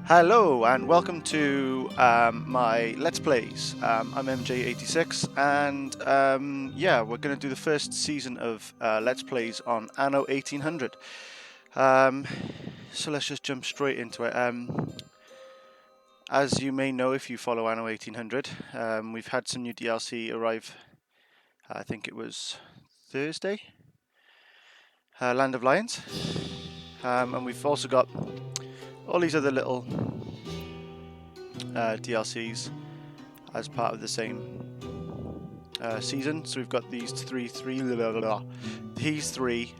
Hello and welcome to my Let's Plays. I'm MJ86 and yeah, we're going to do the first season of Let's Plays on Anno 1800. So let's just jump straight into it. As you may know if you follow Anno 1800, we've had some new DLC arrive, I think it was Thursday, Land of Lions. And we've also got all these other little DLCs as part of the same season. So we've got these three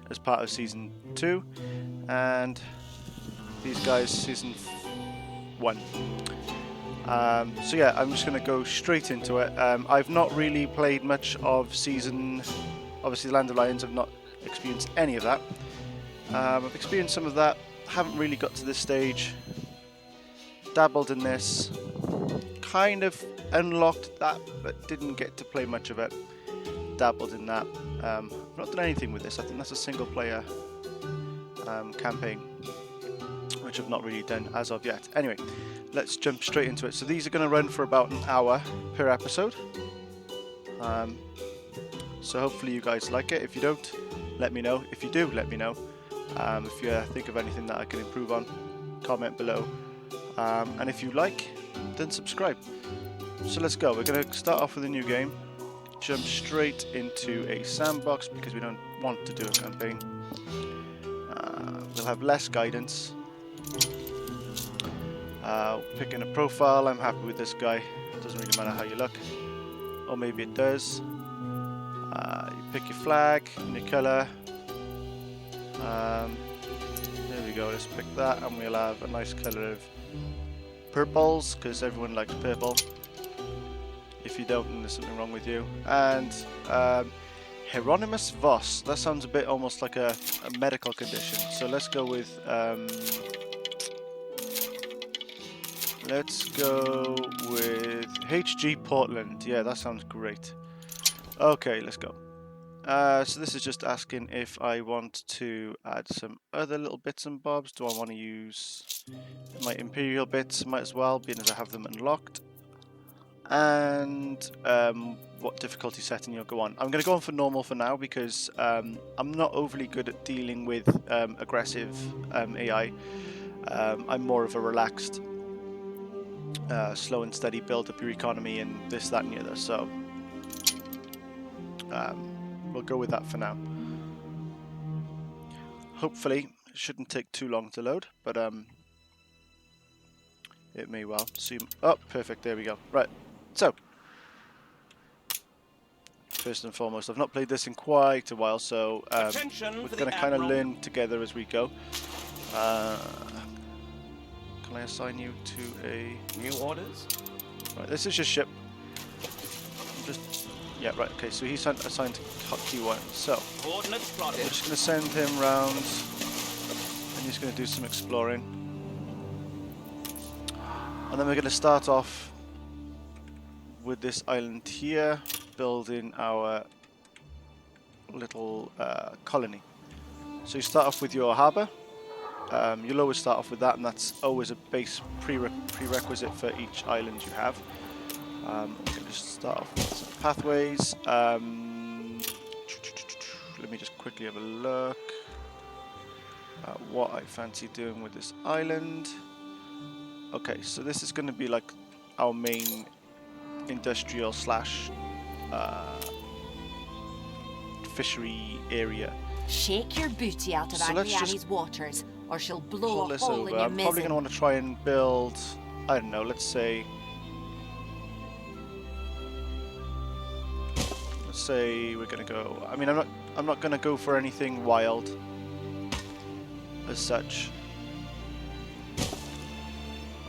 as part of season 2, and these guys season 1. So yeah, I'm just going to go straight into it. I've not really played much of obviously Land of Lions. I've not experienced any of that. I've experienced some of that, haven't really got to this stage, dabbled in this, kind of unlocked that, but didn't get to play much of it. Dabbled in that. I've not done anything with this. I think that's a single player campaign, which I've not really done as of yet. Anyway, let's jump straight into it. So these are going to run for about an hour per episode. So hopefully you guys like it. If you don't, let me know. If you do, let me know. If you think of anything that I can improve on, comment below. And if you like, then subscribe. So let's go. We're going to start off with a new game. Jump straight into a sandbox because we don't want to do a campaign. We'll have less guidance. Picking a profile. I'm happy with this guy. Doesn't really matter how you look. Or maybe it does. You pick your flag and your colour. There we go. Let's pick that and we'll have a nice colour of purples because everyone likes purple. If you don't, then there's something wrong with you. And Hieronymus Voss. That sounds a bit almost like a medical condition. So let's go with HG Portland. Yeah, that sounds great. Okay, let's go. So this is just asking if I want to add some other little bits and bobs. Do I want to use my Imperial bits? Might as well, being as I have them unlocked. And what difficulty setting you'll go on. I'm going to go on for normal for now because I'm not overly good at dealing with aggressive AI. I'm more of a relaxed, slow and steady build up your economy and this, that and the other. So we'll go with that for now. Hopefully it shouldn't take too long to load, but it may well. Oh, perfect, there we go. Right, so first and foremost, I've not played this in quite a while, so we're going to kind of learn together as we go. Can I assign you to a... New orders? Right, this is your ship. Yeah, right, okay, so he's assigned to Q1. So, we're just going to send him round, and he's going to do some exploring. And then we're going to start off with this island here, building our little colony. So you start off with your harbour. You'll always start off with that, and that's always a base prerequisite for each island you have. We're going to just start off with some pathways. Let me just quickly have a look at what I fancy doing with this island. Okay, so this is going to be like our main industrial slash fishery area. Shake your booty out of Agriani's waters, or she'll blow a hole in your I'm probably going to want to try and build, I don't know, let's say we're going to go, I mean, I'm not going to go for anything wild as such.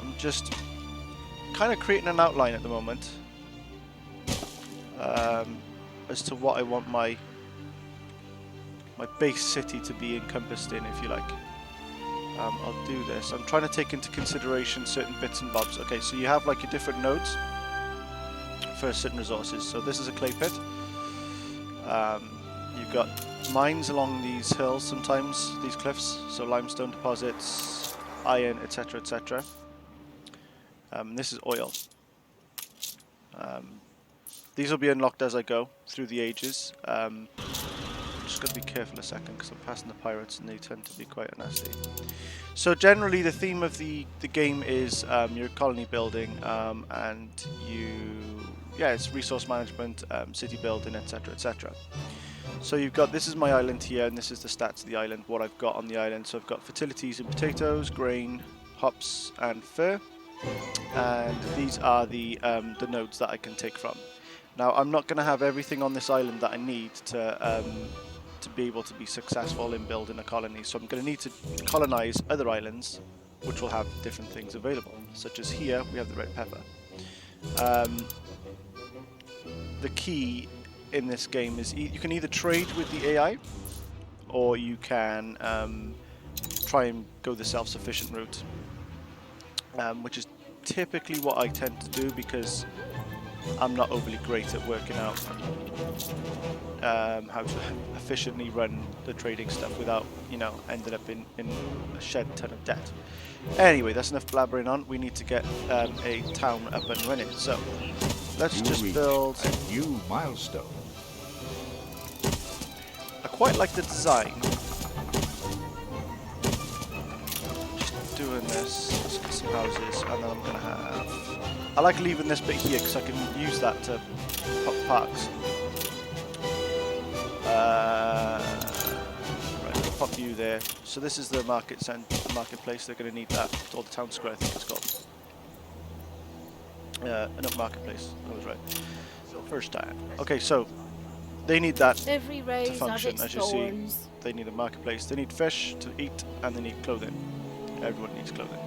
I'm just kind of creating an outline at the moment as to what I want my base city to be encompassed in, if you like. I'll do this. I'm trying to take into consideration certain bits and bobs. Okay, so you have like your different nodes for certain resources. So this is a clay pit. You've got mines along these hills sometimes, these cliffs, so limestone deposits, iron, etc, etc. This is oil. These will be unlocked as I go through the ages. Just got to be careful a second because I'm passing the pirates and they tend to be quite nasty. So generally the theme of the game is your colony building and it's resource management, city building, etc, etc. So you've got, this is my island here and this is the stats of the island, what I've got on the island. So I've got fertilities in potatoes, grain, hops and fur, and these are the nodes that I can take from. Now I'm not going to have everything on this island that I need to be able to be successful in building a colony, so I'm going to need to colonize other islands which will have different things available, such as here we have the red pepper. The key in this game is you can either trade with the AI or you can try and go the self-sufficient route, which is typically what I tend to do because I'm not overly great at working out how to efficiently run the trading stuff without, you know, ending up in a shed ton of debt. Anyway, that's enough blabbering on. We need to get a town up and running. So let's just build a new milestone. I quite like the design. Just doing this. Let's get some houses, and then I'm gonna have. I like leaving this bit here because I can use that to pop parks. Right, I'll pop you there. So this is the marketplace. They're going to need that. Or the town square, I think it's called. No, marketplace. I was right. First time. Okay, so they need that to function. As you see, they need a marketplace. They need fish to eat, and they need clothing. Everyone needs clothing.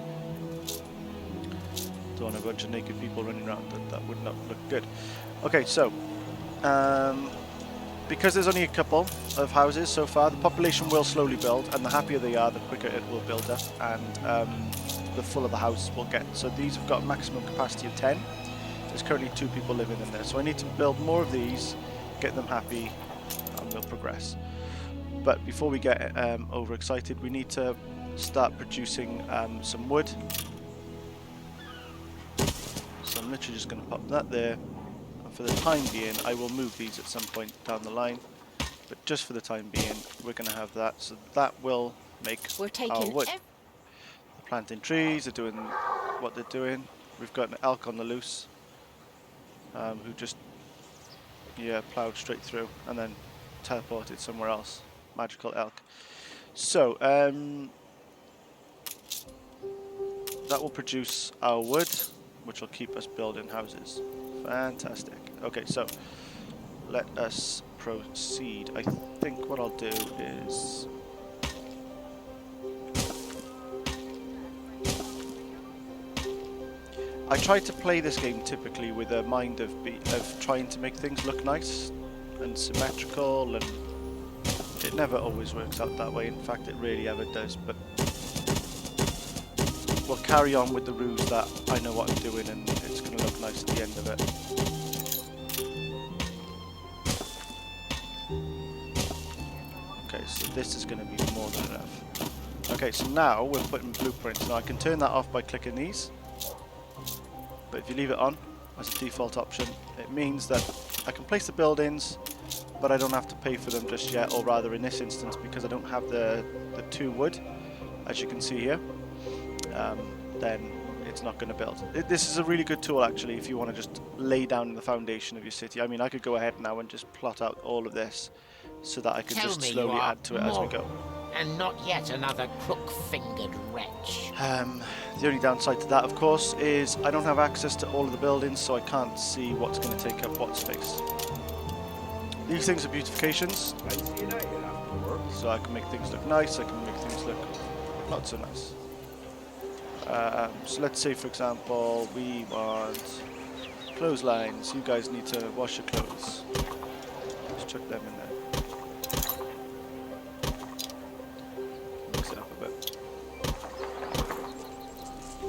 Don't want a bunch of naked people running around. That would not look good. Okay, so because there's only a couple of houses so far, the population will slowly build, and the happier they are, the quicker it will build up, and the fuller the houses will get. So these have got a maximum capacity of 10. There's currently 2 people living in there, so I need to build more of these, get them happy, and we'll progress. But before we get overexcited, we need to start producing some wood. So I'm literally just going to pop that there. And for the time being, I will move these at some point down the line. But just for the time being, we're going to have that. So that will make our wood. They're planting trees, they're doing what they're doing. We've got an elk on the loose who just, ploughed straight through and then teleported somewhere else. Magical elk. So, that will produce our wood, which will keep us building houses. Fantastic. Okay, so let us proceed. I think what I'll do is I try to play this game typically with a mind of trying to make things look nice and symmetrical, and it never always works out that way. In fact, it rarely ever does, but we'll carry on with the ruse that I know what I'm doing and it's going to look nice at the end of it. Okay, so this is going to be more than enough. Okay, so now we're putting blueprints. Now I can turn that off by clicking these, but if you leave it on as a default option, it means that I can place the buildings, but I don't have to pay for them just yet, or rather in this instance, because I don't have the 2 wood, as you can see here. Then it's not going to build. This is a really good tool actually if you want to just lay down the foundation of your city. I mean, I could go ahead now and just plot out all of this so that I can just slowly add to it as we go. And not yet another crook-fingered wretch. The only downside to that, of course, is I don't have access to all of the buildings, so I can't see what's going to take up what space. These things are beautifications, so I can make things look nice, I can make things look not so nice. So let's say, for example, we want clotheslines. You guys need to wash your clothes. Let's chuck them in there. Mix it up a bit.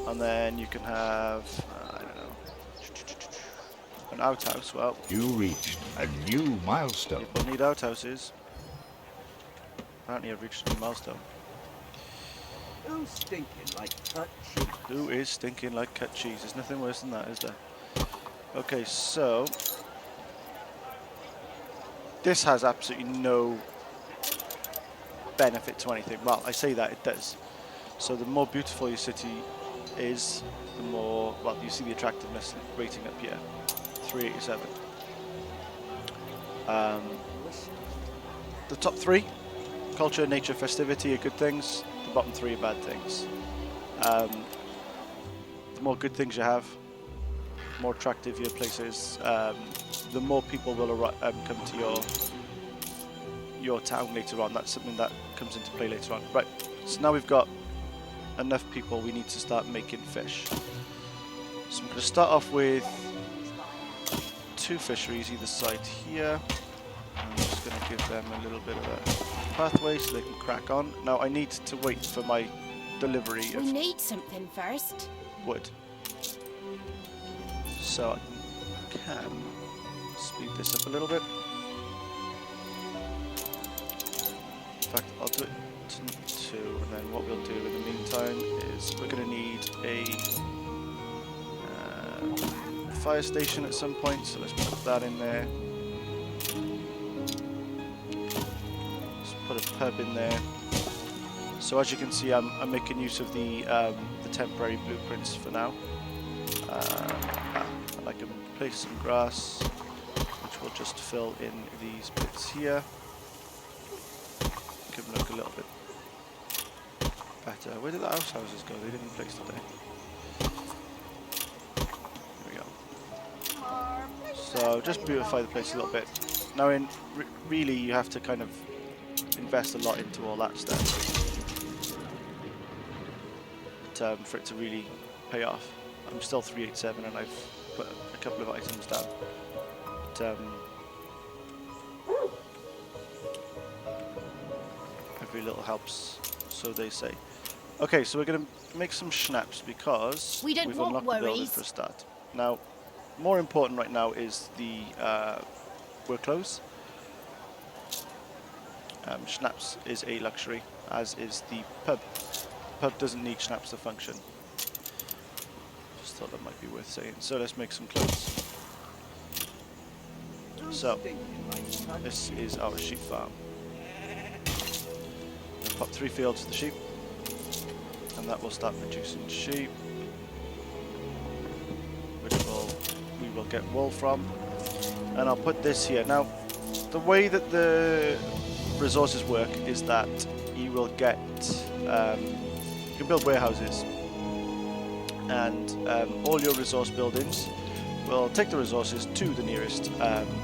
And then you can have, I don't know, an outhouse. Well, You reached a new milestone. people need outhouses. Apparently I've reached a new milestone. Who's stinking like cut cheese? Who is stinking like cut cheese? There's nothing worse than that, is there? Okay, so this has absolutely no benefit to anything. Well, I say that, it does. So the more beautiful your city is, the more, well, you see the attractiveness rating up here, 387. The top 3, culture, nature, festivity, are good things. The bottom 3 are bad things. The more good things you have, the more attractive your place is, the more people will come to your town later on. That's something that comes into play later on. Right, so now we've got enough people, we need to start making fish. So I'm going to start off with 2 fisheries either side here. I'm just going to give them a little bit of a pathway so they can crack on. Now I need to wait for my delivery of We need something first. wood. So I can speed this up a little bit. In fact, I'll do it to 2, and then what we'll do in the meantime is we're going to need a fire station at some point, so let's put that in there. Let's put a pub in there. So as you can see, I'm making use of the temporary blueprints for now. And I can place some grass, which will just fill in these bits here. Give them look a little bit better. Where did the houses go? They didn't place today. Here we go. So just beautify the place a little bit. Now, really, you have to kind of invest a lot into all that stuff for it to really pay off. I'm still 387 and I've put a couple of items down. But, every little helps, so they say. Okay, so we're going to make some schnapps because We don't we've want unlocked the building worries. for a start. Now, more important right now is the work clothes. Schnapps is a luxury, as is the pub. The pub doesn't need schnapps to function. Just thought that might be worth saying. So let's make some clothes. So, this is our sheep farm. We'll pop 3 fields for the sheep, and that will start producing sheep, which we will get wool from. And I'll put this here. Now, the way that the resources work is that you will get, you can build warehouses, and all your resource buildings will take the resources to the nearest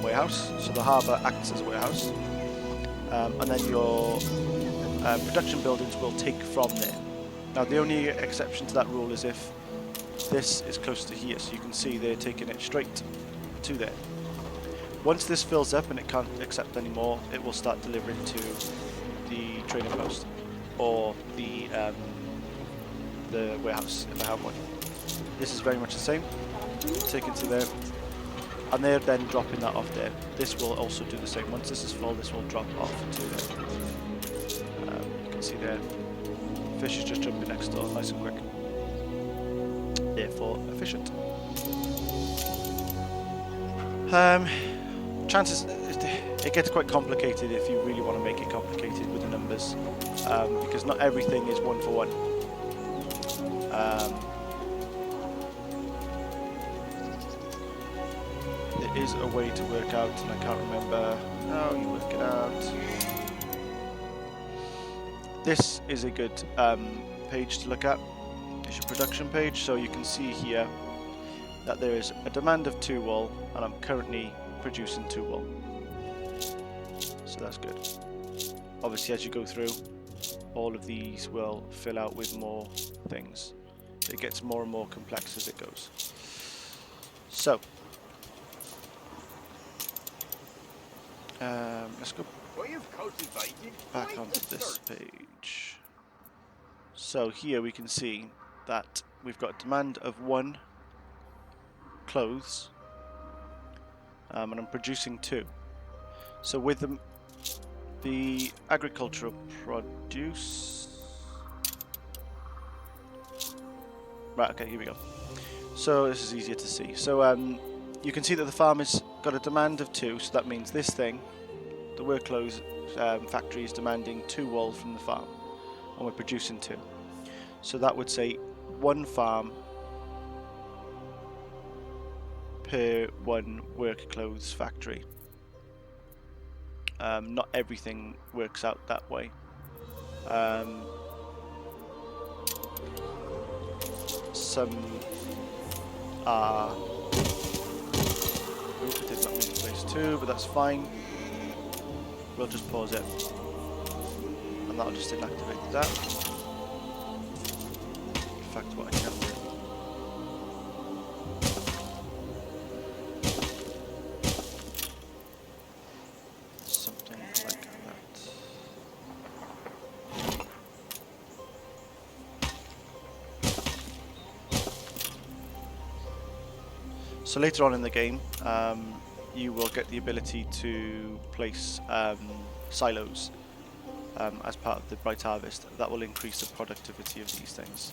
warehouse. So the harbour acts as a warehouse, and then your production buildings will take from there. Now the only exception to that rule is if this is close to here, so you can see they're taking it straight to there. Once this fills up and it can't accept anymore, it will start delivering to the trading post or the warehouse if I have one. This is very much the same. Take it to there, and they're then dropping that off there. This will also do the same. Once this is full, this will drop off to there. You can see there, fish is just jumping next door, nice and quick. Therefore, efficient. Chances, it gets quite complicated if you really want to make it complicated with the numbers, because not everything is 1 for 1. There is a way to work out, and I can't remember how you work it out. This is a good page to look at. It's your production page, so you can see here that there is a demand of 2 wool, and I'm currently producing 2 wool. So that's good. Obviously, as you go through, all of these will fill out with more things. It gets more and more complex as it goes. So, let's go back onto this page. So here we can see that we've got a demand of 1 clothes, and I'm producing 2. So with the agricultural produce, Right, okay, here we go. So this is easier to see. So you can see that the farm has got a demand of 2, so that means this thing, the workclothes factory, is demanding 2 wool from the farm, and we're producing 2. So that would say 1 farm per 1 work clothes factory. Not everything works out that way. Some are... Oop, it did not mean to place 2, but that's fine. We'll just pause it. And that'll just inactivate that. In fact, what I can do. Something like that. So later on in the game, you will get the ability to place silos as part of the Bright Harvest. That will increase the productivity of these things,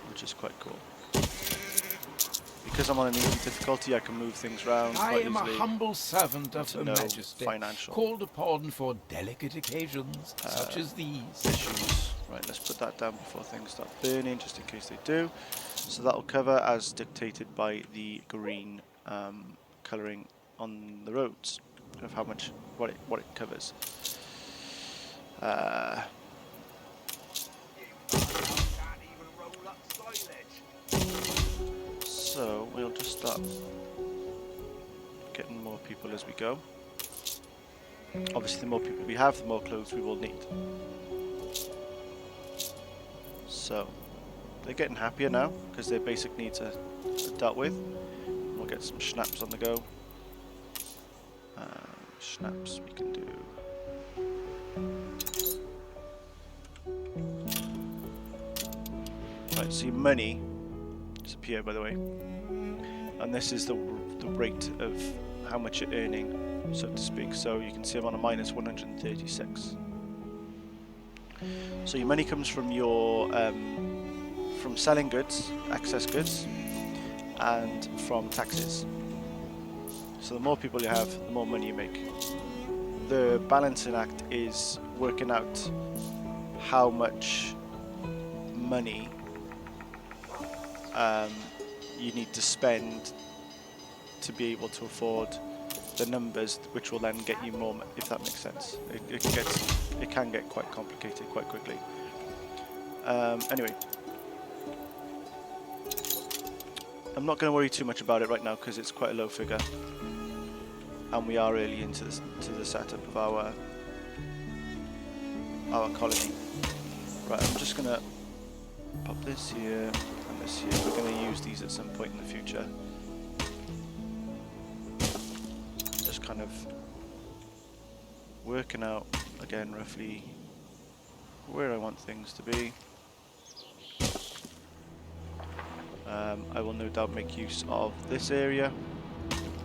which is quite cool. Because I'm on an easy difficulty, I can move things around I quite am easily. a humble servant of to Her no Majesty, financial called upon for delicate occasions such as these. issues. Right, let's put that down before things start burning, just in case they do. So that will cover as dictated by the green colouring on the roads, of how much, what it covers. So we'll just start getting more people as we go. Obviously, the more people we have, the more clothes we will need. So they're getting happier now because their basic needs are dealt with. We'll get some schnapps on the go. Schnapps we can do. Right, so your money disappear, by the way, and this is the rate of how much you're earning, so to speak. So you can see I'm on a minus 136. So your money comes from your from selling goods, excess goods, and from taxes. So the more people you have, the more money you make. The balancing act is working out how much money you need to spend to be able to afford the numbers, which will then get you more, if that makes sense. It can get quite complicated quite quickly. Anyway, I'm not going to worry too much about it right now because it's quite a low figure, and we are early into the setup of our colony. Right, I'm just going to pop this here and this here. We're going to use these at some point in the future. Just kind of working out again roughly where I want things to be. I will no doubt make use of this area,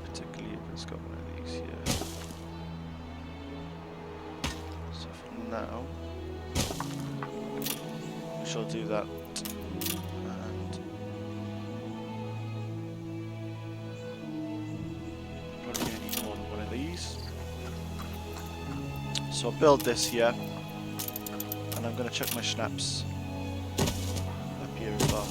particularly if it's got one of these here. So for now, we shall do that. And probably going to need more than one of these. So I'll build this here, and I'm going to chuck my schnapps up here as well.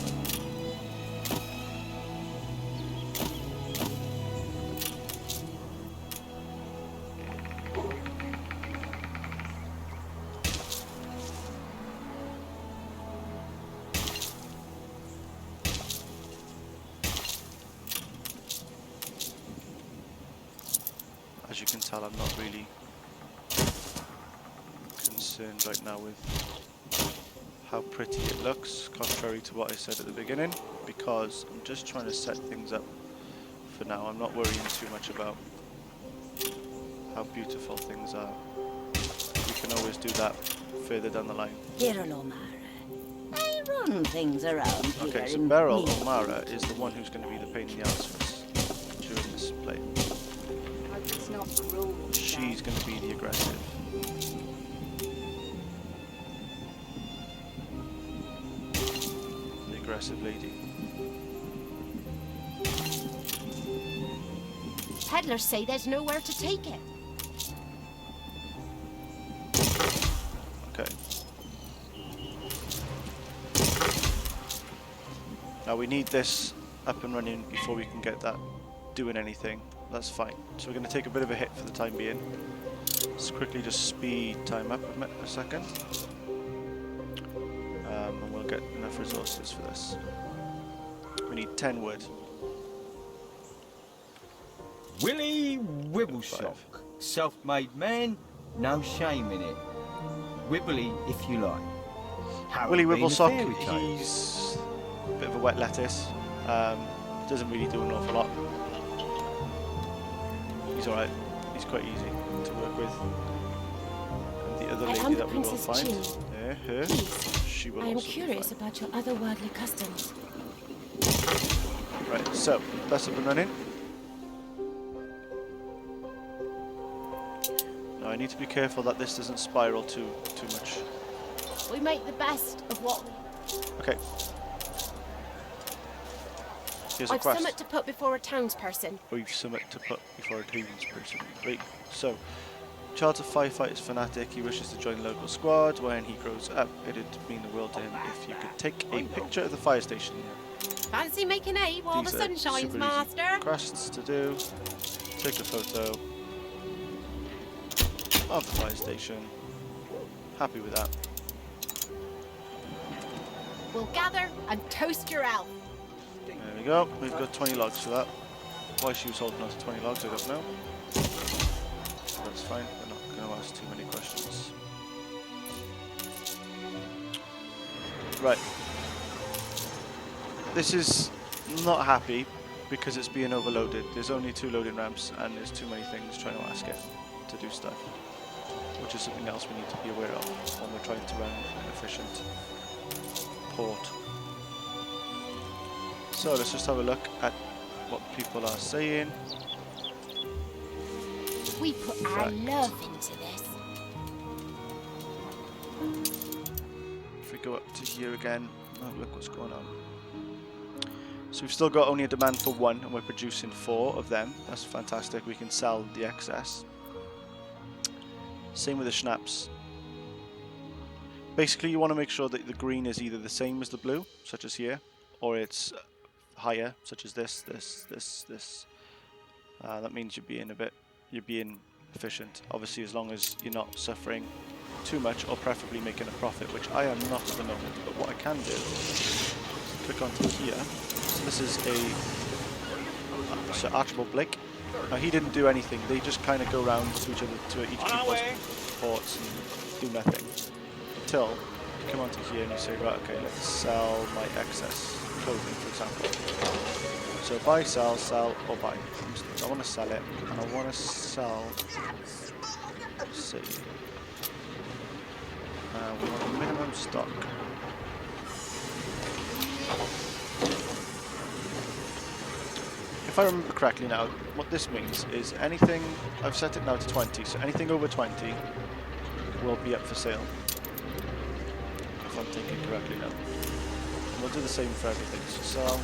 As you can tell, I'm not really concerned right now with how pretty it looks, contrary to what I said at the beginning, because I'm just trying to set things up for now. I'm not worrying too much about how beautiful things are. We can always do that further down the line. Beryl O'Mara. I run things around here. Okay, so in Beryl Needles. O'Mara is the one who's going to be the pain in the arse for us during this play. It's not cruel. She's going to be the aggressive. aggressive lady. Peddlers say there's nowhere to take it. Okay. Now we need this up and running before we can get that doing anything. That's fine. So we're going to take a bit of a hit for the time being. Let's quickly just speed time up a second. And we'll get enough resources for this. We need 10 wood. Willie Wibbleshock, self-made man, no shame in it. Wibbly, if you like. How Willie it been in Wibblesock, fairy tales? he's a bit of a wet lettuce. Doesn't really do an awful lot. He's alright. He's quite easy to work with. And the other I am lady the that we will Princess find, Jean. her, Please, she will I am also be curious fine. about your otherworldly customs. Right, so that's up and running. Now I need to be careful that this doesn't spiral too much. We make the best of what we... Okay. Here's a I've quest. somewhat to put before a townsperson. We've something to put before a townsperson. Right, so child's a firefighter's fanatic. He wishes to join the local squad. When he grows up, it'd mean the world to him if you could take a picture of the fire station. Fancy making hay while These the are sun shines, super easy master? quests to do. Take a photo of the fire station. Happy with that. We'll gather and toast your elf. There we go. We've got 20 logs for that. Why she was holding on to 20 logs, I don't know. That's fine. We're not going to ask too many questions. Right. This is not happy because it's being overloaded. There's only 2 loading ramps and there's too many things trying to ask it to do stuff, which is something else we need to be aware of when we're trying to run an efficient port. So let's just have a look at what people are saying. We put our love into this. If we go up to here again, have a look what's going on. So we've still got only a demand for 1 and we're producing 4 of them. That's fantastic. We can sell the excess. Same with the schnapps. Basically you want to make sure that the green is either the same as the blue, such as here, or it's higher, such as this. That means you're being efficient. Obviously, as long as you're not suffering too much, or preferably making a profit, which I am not at the moment. But what I can do is click onto here. So this is Sir Archibald Blake. Now he didn't do anything. They just kind of go around to each other, to each people's ports, and do nothing until you come onto here and you say, right, okay, let's sell my excess clothing, for example. So buy, sell, or buy. I want to sell it, and I want to sell. Let's see. We want a minimum stock. If I remember correctly now, what this means is anything, I've set it now to 20, so anything over 20 will be up for sale. If I'm thinking correctly now. And we'll do the same for everything, so sell.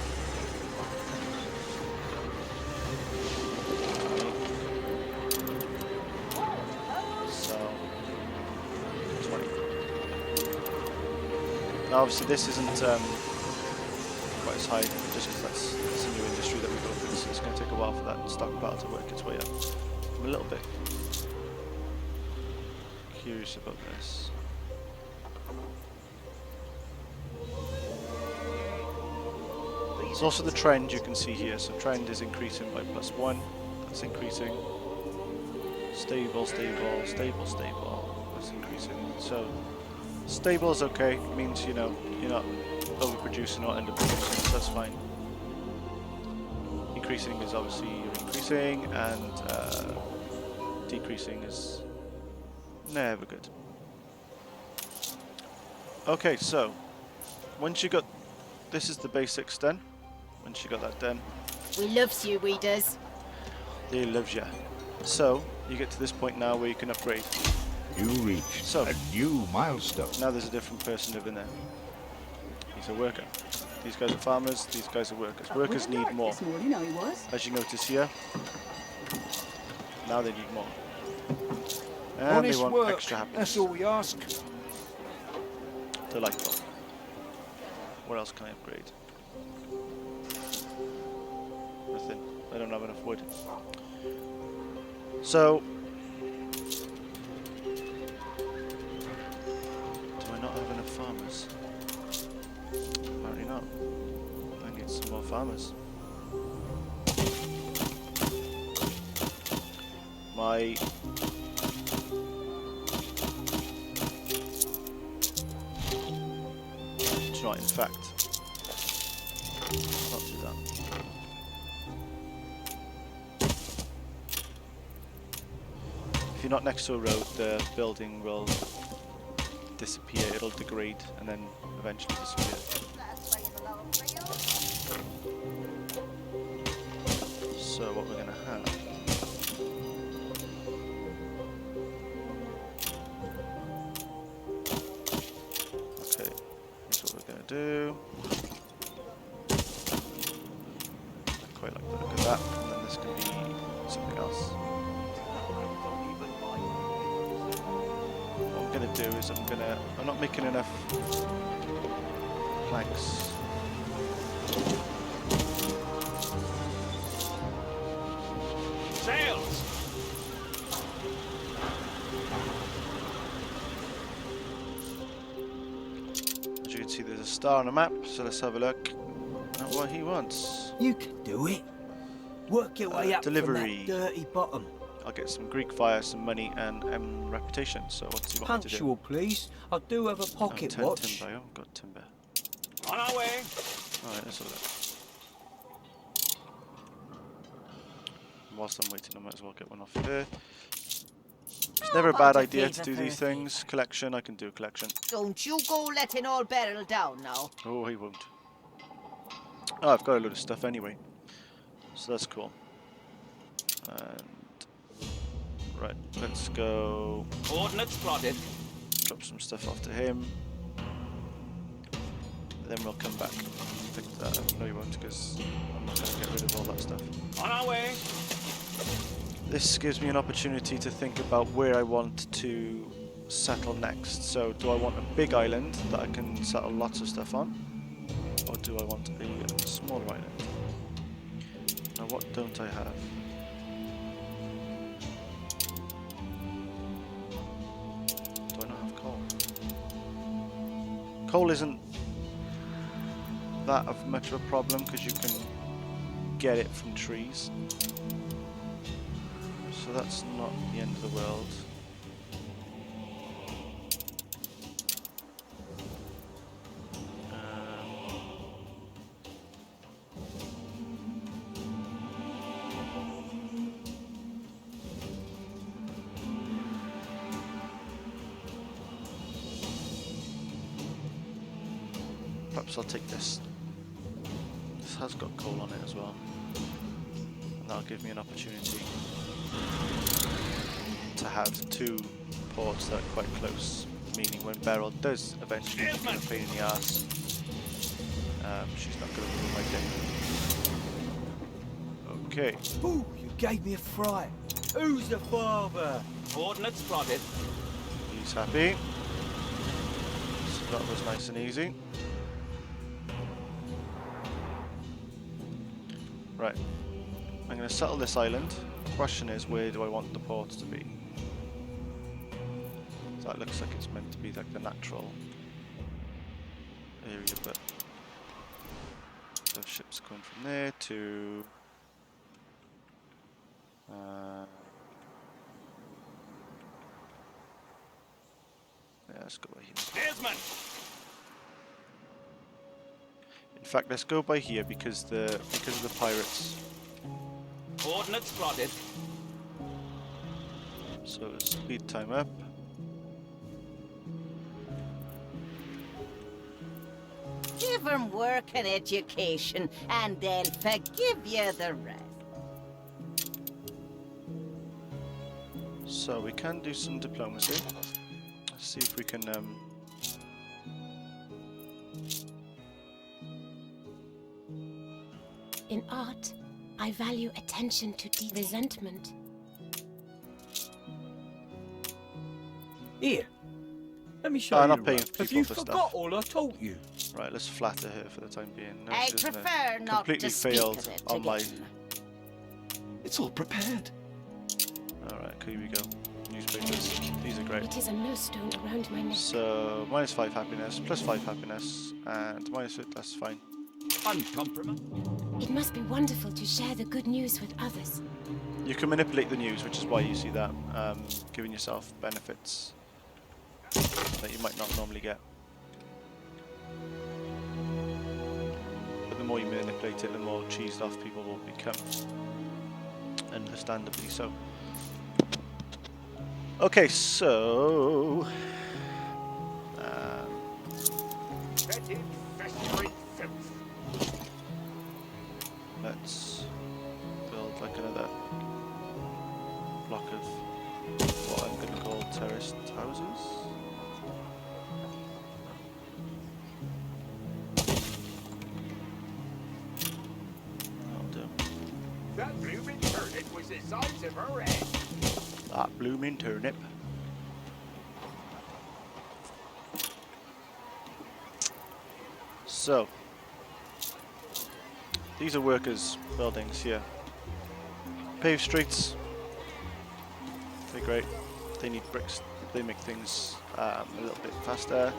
Sell. 20. Now obviously this isn't quite as high, just because that's a new industry that we've opened, so it's going to take a while for that stockpile to work its way up. I'm a little bit curious about this. There's also the trend you can see here, so trend is increasing by +1, that's increasing. Stable, stable, stable, stable, that's increasing. So stable is okay, it means you're not overproducing or underproducing, so that's fine. Increasing is obviously you're increasing, and decreasing is never good. Okay, so once you got, this is the basics done. Once you got that done, We loves you, we does. they loves ya. So you get to this point now where you can upgrade. You reached So a new milestone. now there's a different person living there. He's a worker. These guys are farmers, these guys are workers. Workers need more. This morning, I was. As you notice here, now they need more. And Honest they want work. extra happiness. That's all we ask. Delightful. What else can I upgrade? Nothing. I don't have enough wood. So, do I not have enough farmers? Apparently not. I need some more farmers. My not, in fact, not do that. If you're not next to a road, the building will disappear. It'll degrade and then eventually disappear. So what we're gonna have. Okay, here's what we're gonna do. I quite like the look of that, and then this can be something else. What I'm gonna do is I'm not making enough planks. Sails! As you can see, there's a star on the map, so let's have a look at what he wants. You can do it. Work your way up delivery. from that dirty bottom. I'll get some Greek fire, some money, and reputation. So what's he want me to do? Punctual, please. I do have a pocket 10 watch. timber. I haven't got timber. On our way. Alright, let's have a look. Whilst I'm waiting, I might as well get one off there. It's never a bad idea to do these things. Collection, I can do collection. Don't you go letting all barrel down now. Oh, he won't. Oh, I've got a load of stuff anyway. So that's cool. And right, let's go Coordinates plotted. drop some stuff off to him. Then we'll come back and pick that up. No, you won't, because I'm not going to get rid of all that stuff. On our way. This gives me an opportunity to think about where I want to settle next. So, do I want a big island that I can settle lots of stuff on? Or do I want a smaller island? Now, what don't I have? Do I not have coal? Coal isn't that of much of a problem because you can get it from trees. So that's not the end of the world. Perhaps I'll take this. This has got coal on it as well. And that'll give me an opportunity to have two ports that are quite close, meaning when Beryl does eventually become a pain in the ass, she's not going to ruin my day. Okay. Ooh, you gave me a fright. Who's the father? Coordinates plotted. He's happy. So that was nice and easy. Right. I'm going to settle this island. The question is, where do I want the ports to be? So that looks like it's meant to be like the natural area, but the ships going from there to yeah, let's go by here. Steersman. In fact, let's go by here because of the pirates. Coordinates plotted. So speed time up. Give 'em work and education, and they'll forgive you the rest. So we can do some diplomacy. Let's see if we can in art, I value attention to resentment. Here, let me show I'm you. not paying Have people you for forgot stuff. all I taught you? Right, let's flatter her for the time being. No, I she doesn't, prefer not completely to speak failed of it on my. again. It's all prepared. Alright, here we go. Newspapers. These are great. It is a millstone around my neck. So, -5 happiness, +5 happiness, and -8, that's fine. Uncompromised. It must be wonderful to share the good news with others. You can manipulate the news, which is why you see that, giving yourself benefits that you might not normally get. But the more you manipulate it, the more cheesed off people will become. Understandably so. Okay, so let's build like another block of what I'm going to call terraced houses. That'll do. That blooming turnip was the size of her head. That blooming turnip. So, these are workers' buildings here. Paved streets. They're great. They need bricks. They make things a little bit faster.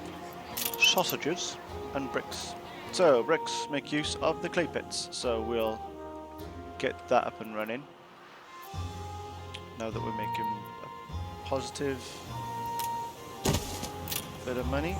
Sausages and bricks. So, bricks make use of the clay pits. So, we'll get that up and running. Now that we're making a positive bit of money.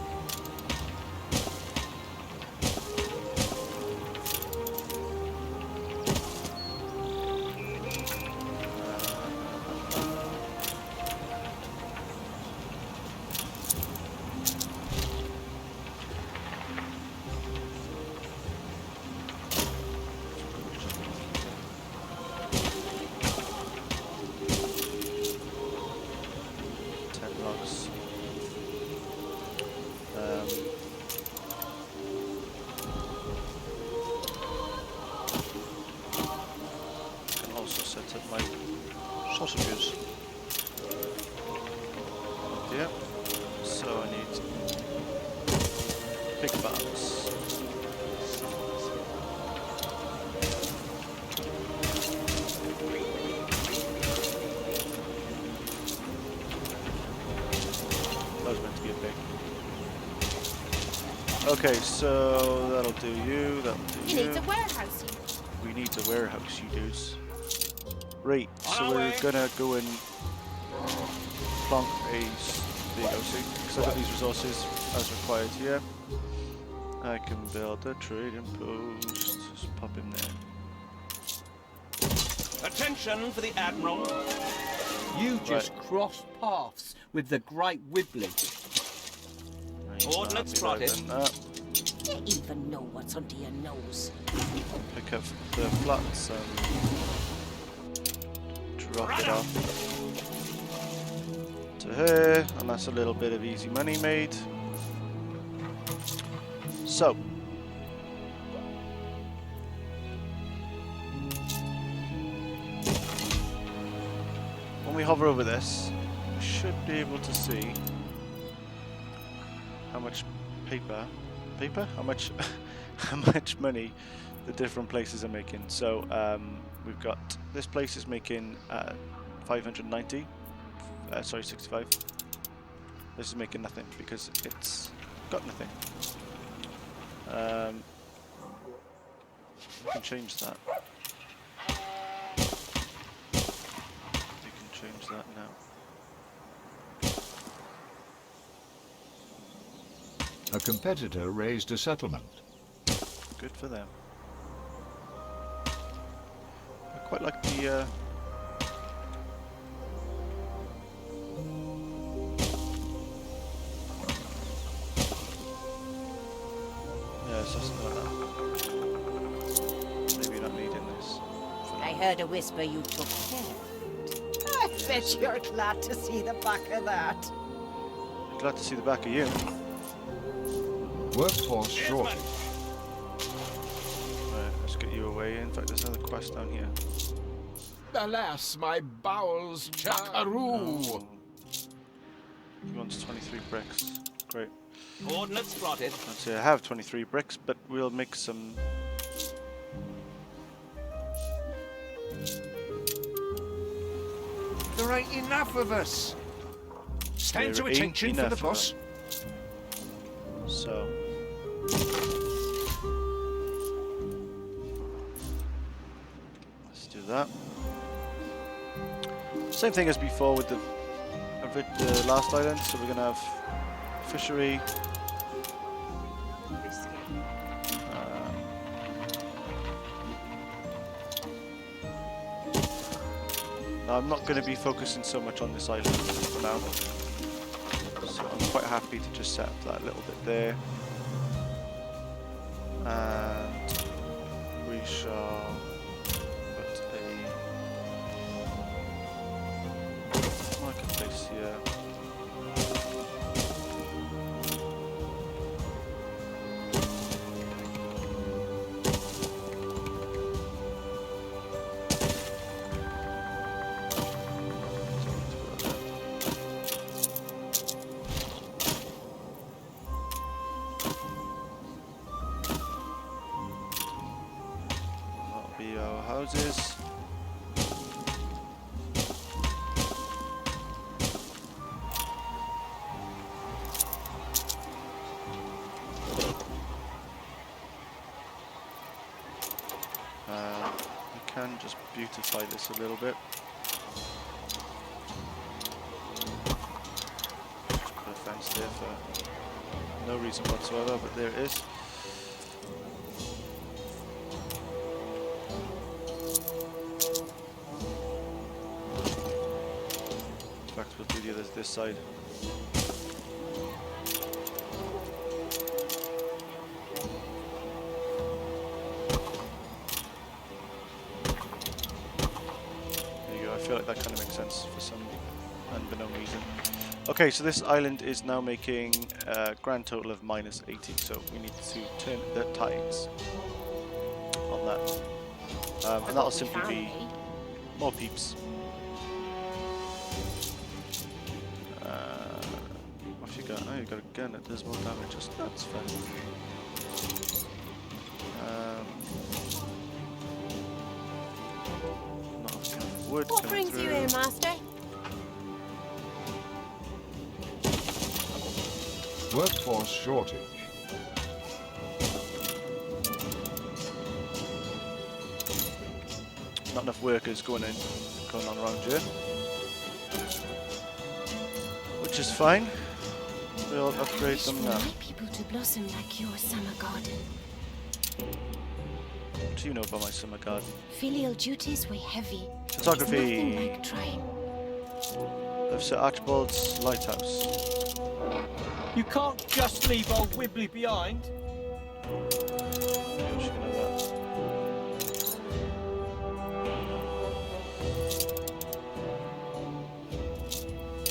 Sausages. Yeah. So I need pig farms. That was meant to be a pig. Okay, so that'll do you. That'll do you. He needs a warehouse. We need a warehouse, you dudes. Right, so we're gonna go and plonk a. There you go, see? Because I've got these resources as required here. I can build a trading post. Just pop in there. Attention for the Admiral. You just crossed paths with the Great Wibbly. Ordnance plotted. You even know what's under your nose. Pick up the flats and drop it off to her, and that's a little bit of easy money made. So when we hover over this, we should be able to see how much how much how much money the different places are making. So we've got this place is making 590, sorry 65. This is making nothing because it's got nothing. You can change that. You can change that now. A competitor raised a settlement. Good for them. I quite like the yeah, it's just like that. Maybe you're not needing this. I heard a whisper you took care of it. I bet you're glad to see the back of that. Glad to see the back of you. Workforce shortage. Right, let's get you away. Okay, in fact, there's another quest down here. Alas, my bowels chakaroo. He wants 23 bricks. Great. Coordinates spotted. Let's see, I have 23 bricks, but we'll make some. There ain't enough of us. Stand to There ain't attention for the enough of boss. So. Let's do that. Same thing as before with the last island. So we're gonna have fishery. I'm not going to be focusing so much on this island for now, so I'm quite happy to just set up that little bit there, and we shall put a marketplace here. Houses. We can just beautify this a little bit. Put a fence there for no reason whatsoever, but there it is. We'll do the others this side. There you go, I feel like that kind of makes sense for some unbeknown reason. Okay, so this island is now making a grand total of minus 80, so we need to turn the tides on that. And that'll simply be more peeps. Oh, you got a gun that does more damage. That's fine. Not enough kind of wood. What brings you here, master? Workforce shortage. Not enough workers going on around here, which is fine. We'll upgrade them now. For my people to blossom like your summer garden. What do you know about my summer garden? Filial duties weigh heavy. Photography. Nothing like trying. Of Sir Archibald's lighthouse. You can't just leave old Wibbly behind. Yeah, she can have that.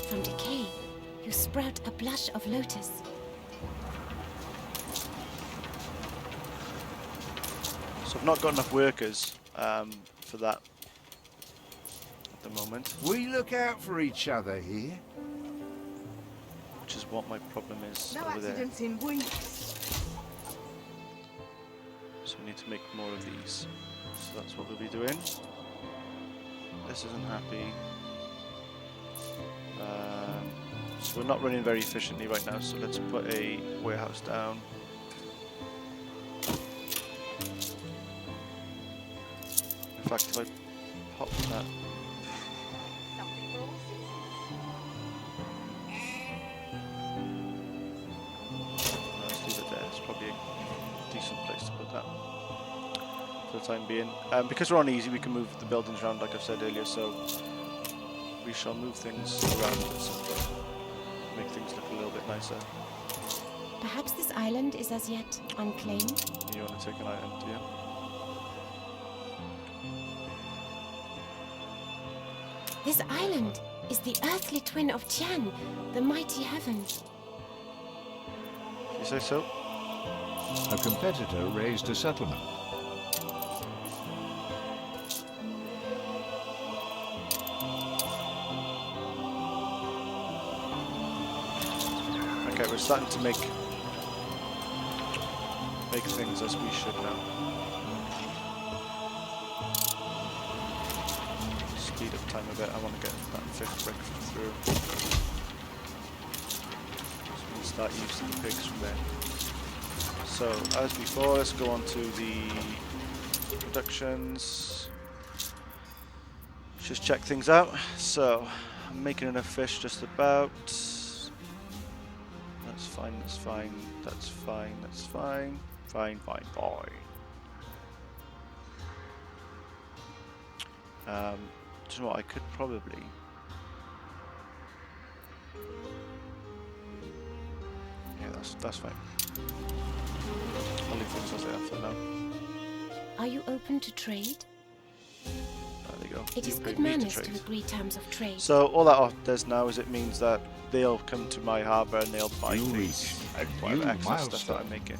From decay, you sprout a blush of lotus. So I've not got enough workers for that at the moment, We look out for each other here. which is what my problem is No over there. accidents in weeks. So we need to make more of these. So that's what we'll be doing. This isn't happy. So we're not running very efficiently right now, so let's put a warehouse down. In fact, if I pop that... Let's leave it there, it's probably a decent place to put that for the time being. Because we're on easy, we can move the buildings around like I've said earlier, so we shall move things around at some point. Make things look a little bit nicer. Perhaps this island is as yet unclaimed. You want to take an island, do you? This island is the earthly twin of Tian, the mighty heavens. You say so? A competitor raised a settlement. we're starting to make things as we should now. Speed up time a bit. I want to get that 5th brick through. So we can start using the pigs from there. So as before, let's go on to the productions. Just check things out. So I'm making enough fish just about. That's fine, that's fine, that's fine, that's fine. Fine, fine, fine. Do you know what? I could probably. Yeah, that's fine. I'll leave things as they are for now. Are you open to trade? There you go. It You is agree good to manners trade. to agree terms of trade. So all that does now is it means that they'll come to my harbour and they'll buy You things, reach a whatever new excess stuff that milestone. I'm making.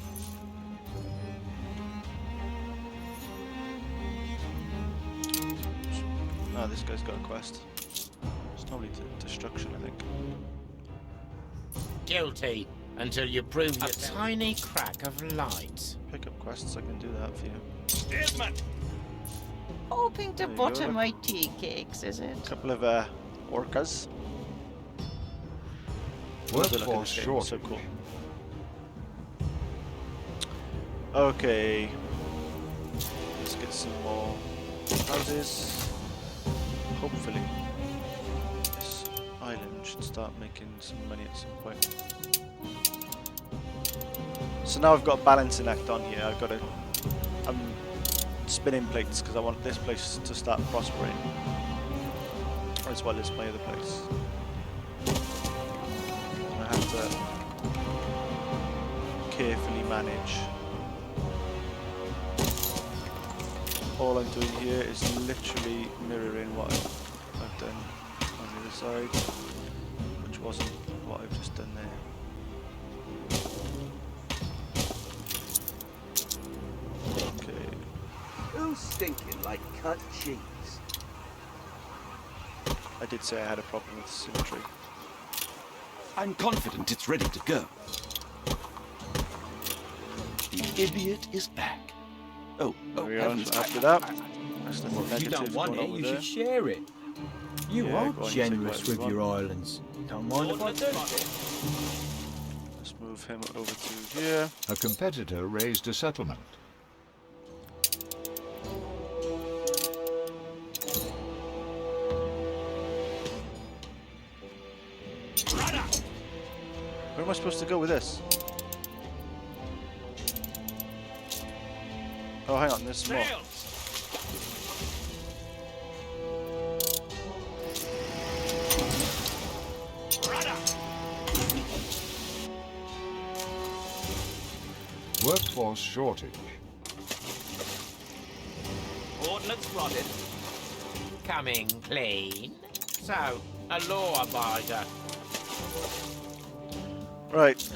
Oh, this guy's got a quest. It's normally destruction, I think. Guilty until you prove a tiny crack of light. Pick up quests, I can do that for you. Hoping to There you butter go. my tea cakes, is it? A couple of orcas. Love the look of Workforce this game, shortage. so cool. Okay. Let's get some more houses. Hopefully, this island should start making some money at some point. So now I've got a balancing act on here. I've got to. I'm spinning plates because I want this place to start prospering, as well as my other place. I have to carefully manage. All I'm doing here is literally mirroring what I've done on the other side, which wasn't what I've just done there. Okay. Who's stinking like cut cheese? I did say I had a problem with symmetry. I'm confident it's ready to go. The idiot is back. Oh, There we are, heavens, so after that, that's nothing Well, if you negative don't want going it, on you with should share it. You Yeah, are go on, you take generous whatever you with your islands. Don't mind if I do. Let's move him over to here. A competitor raised a settlement. Where am I supposed to go with this? Oh, hang on, there's more. Workforce shortage. Ordnance rotted. Coming clean. So, a law abider. Right.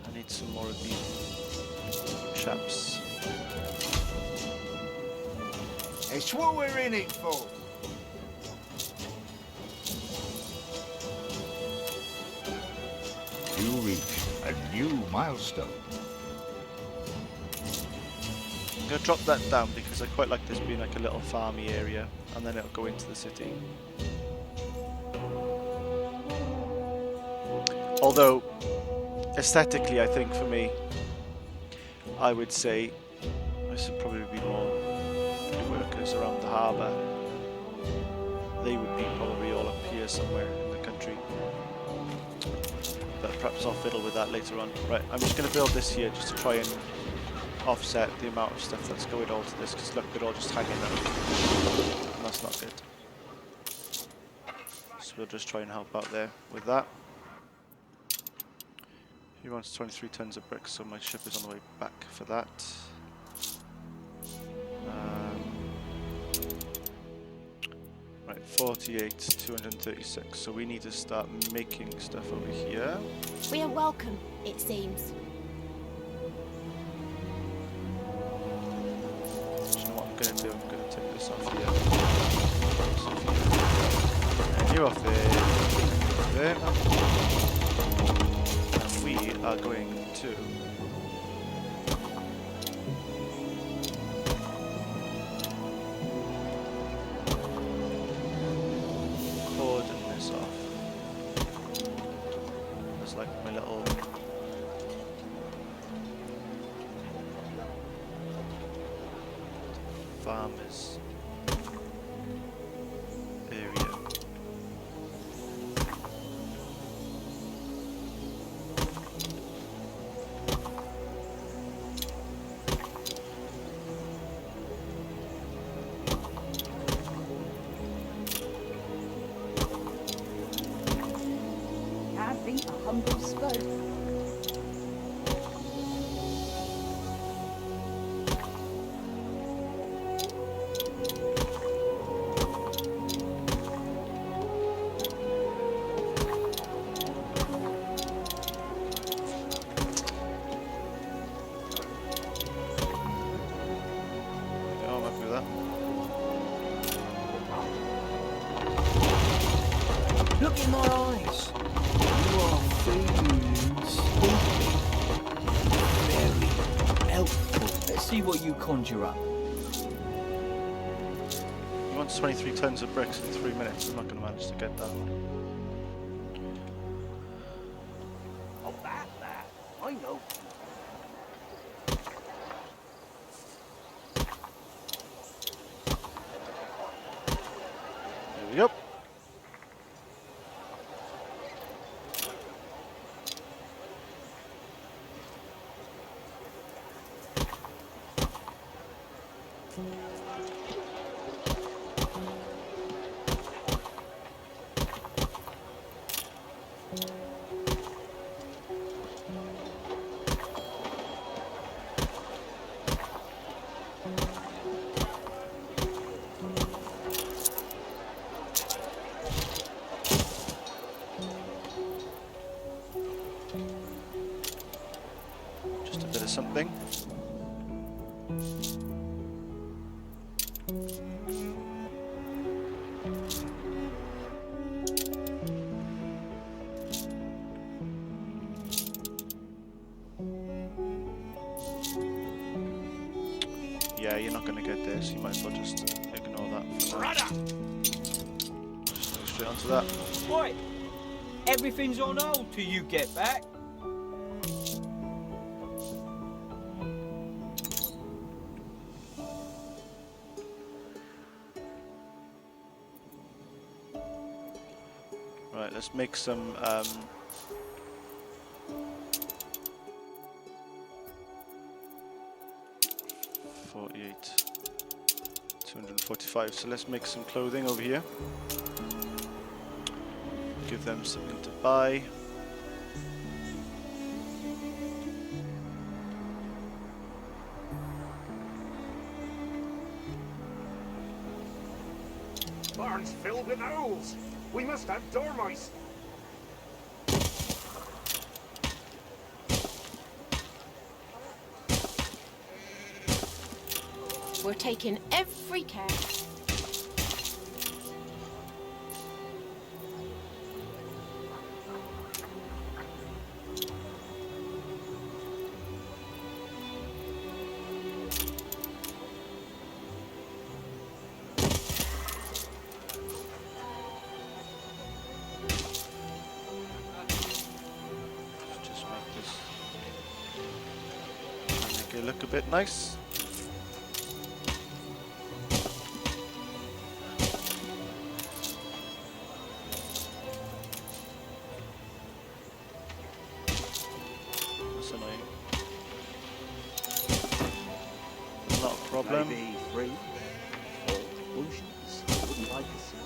I need some more of these chaps. It's what we're in it for. You reach a new milestone. I'm going to drop that down because I quite like this being like a little farmy area, and then it'll go into the city. Although, aesthetically, I think for me, I would say there should probably be more workers around the harbour. They would be probably all up here somewhere in the country. But perhaps I'll fiddle with that later on. Right, I'm just going to build this here just to try and offset the amount of stuff that's going on to this, because look, they're all just hanging out. And that's not good. So we'll just try and help out there with that. He wants 23 tons of bricks, so my ship is on the way back for that. Right, 48, 236. So we need to start making stuff over here. We are welcome, it seems. Do you know what I'm going to do? I'm going to take this off here. And you off there. there. And we are going to cordon this off. There's like my little farmers area. Can't beat a humble spud. Yeah, I'm happy with that. Look in my eyes. You are feeling spooky. Very helpful. Let's see what you conjure up. He wants 23 tons of bricks in 3 minutes. I'm not going to manage to get that. Oh, that. I know. There we go. Just a bit of something. Yeah, you're not going to get this. You might as well just ignore that for now. Just go straight onto that. Right. Everything's on hold till you get back. Right, let's make some 48, 245. So let's make some clothing over here. Give them something to buy. Barn's filled with owls. We must have dormice. We're taking every care. Just make it look a bit nice. That's annoying. Not a problem. Maybe 3 or oceans. Wouldn't like to see.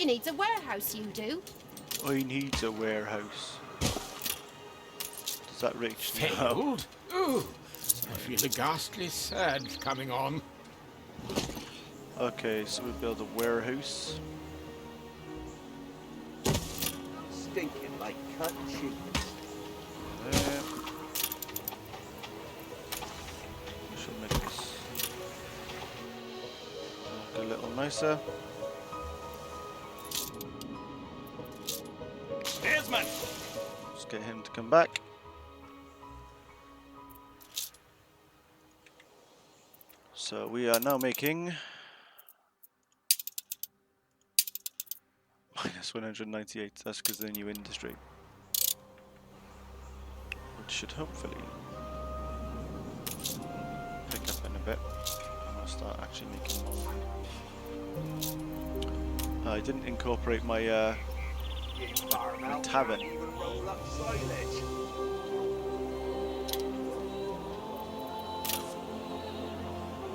You need a warehouse, you do. I need a warehouse. Does that reach? No. Failed? Ooh, I feel a ghastly surge coming on. Okay, so we build a warehouse. Stinking like cut chickens. There. We should make this look a little nicer. Steersman! Let's get him to come back. So we are now making minus 198. That's because of the new industry, which should hopefully pick up in a bit, and I'll start actually making more. I didn't incorporate my tavern.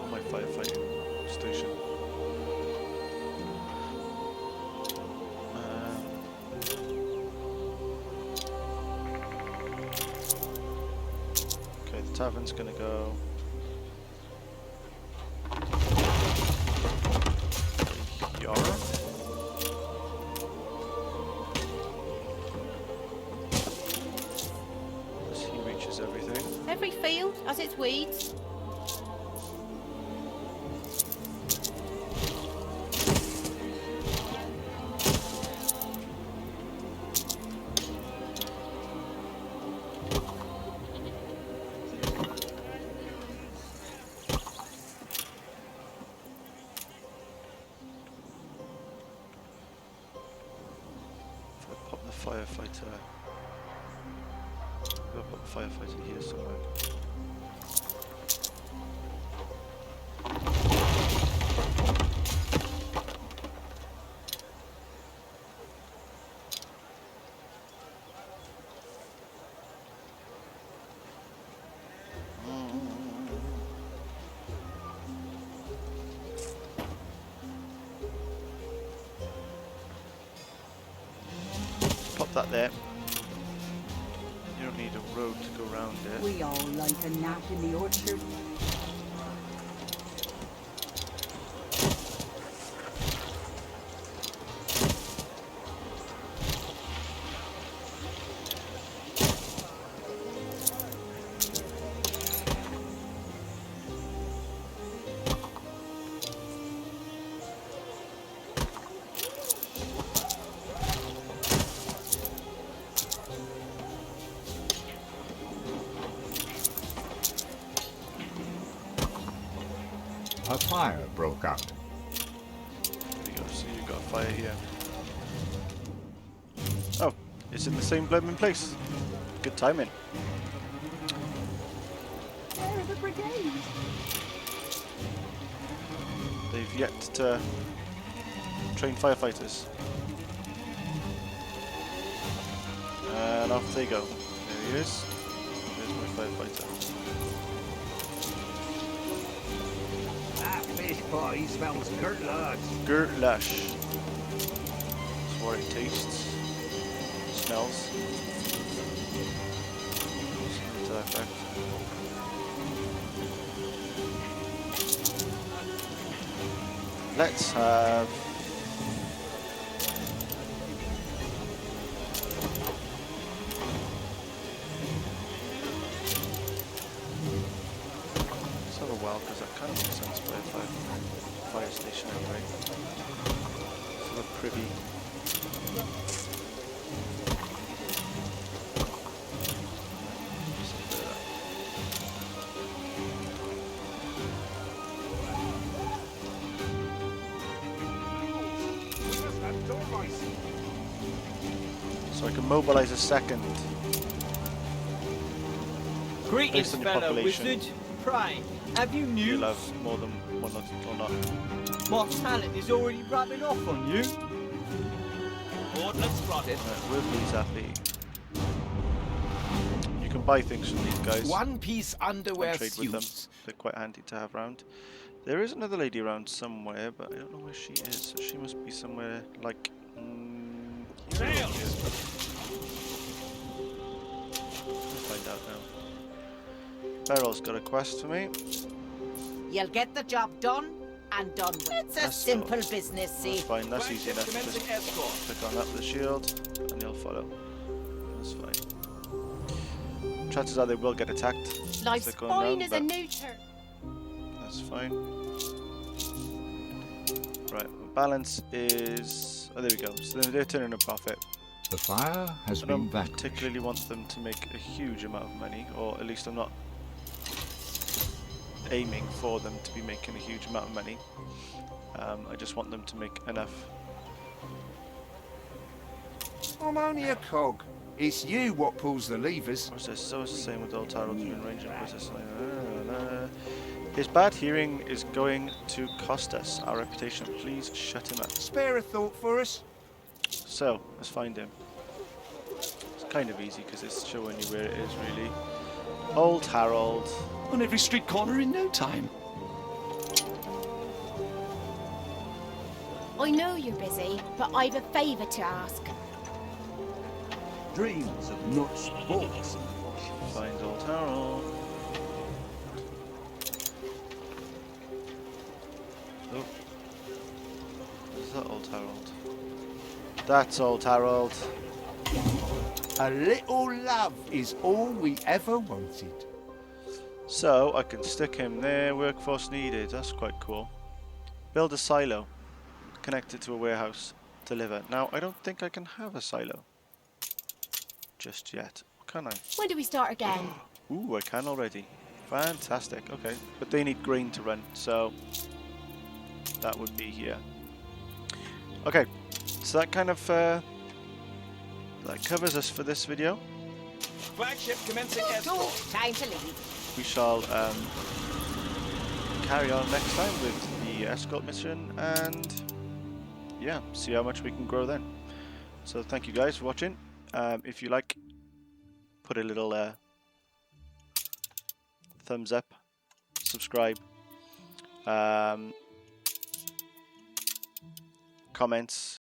My firefighting station. Okay, the tavern's gonna go here. As he reaches everything. Every field has its weeds. Firefighter. I'll put the firefighter here somewhere. Pop that there. You don't need a road to go around it. We all like a nap in the orchard. A fire broke out. There you go, so you've got a fire here. Oh, it's in the same blooming place. Good timing. There's the brigade. They've yet to train firefighters. And off they go. There he is. There's my firefighter. That fish pie smells good lush. Gert lush. That's what it tastes. Smells. Something to that effect. Let's have a well, because that kind of makes sense by a fire station anyway. Sort of privy. So I can mobilize a second. Greetings, Based on your fellow population. wizard. Pray, have you news? You'll have more than one or not. My talent is already rubbing off on you. Ordnance spotted. Right, we'll be happy. You can buy things from these guys. One-piece underwear and trade with them. suits. They're quite handy to have around. There is another lady around somewhere, but I don't know where she is. So she must be somewhere like Here or here? We'll find out now. Beryl's got a quest for me. You'll get the job done and done with. It's a simple business, see. That's fine, that's easy enough. Just click on that for the shield and he'll follow. That's fine. Chances are they will get attacked. Life's fine as a neuter. That's fine. Right, balance is... Oh, there we go. So they're turning a profit. The fire has I been don't vanquished. particularly want them to make a huge amount of money, or at least I'm not aiming for them to be making a huge amount of money. I just want them to make enough. I'm only a cog. It's you what pulls the levers. What's this? So it's the same with old Harold in range of business. His bad hearing is going to cost us our reputation. Please shut him up. Spare a thought for us. So, let's find him. It's kind of easy because it's showing you where it is, really. Old Harold. On every street corner in no time. I know you're busy, but I've a favour to ask. Dreams of nuts, bolts, and Find old Harold. Oh. Is that old Harold? That's old Harold. A little love is all we ever wanted. So, I can stick him there. Workforce needed. That's quite cool. Build a silo. Connect it to a warehouse. Deliver. Now, I don't think I can have a silo just yet. Can I? When do we start again? Ooh, I can already. Fantastic. Okay. But they need grain to run, so that would be here. Okay. So that kind of that covers us for this video. Flagship commencing escort. Time to leave. We shall carry on next time with the escort mission and yeah, see how much we can grow then. So thank you guys for watching. If you like, put a little thumbs up, subscribe, comments.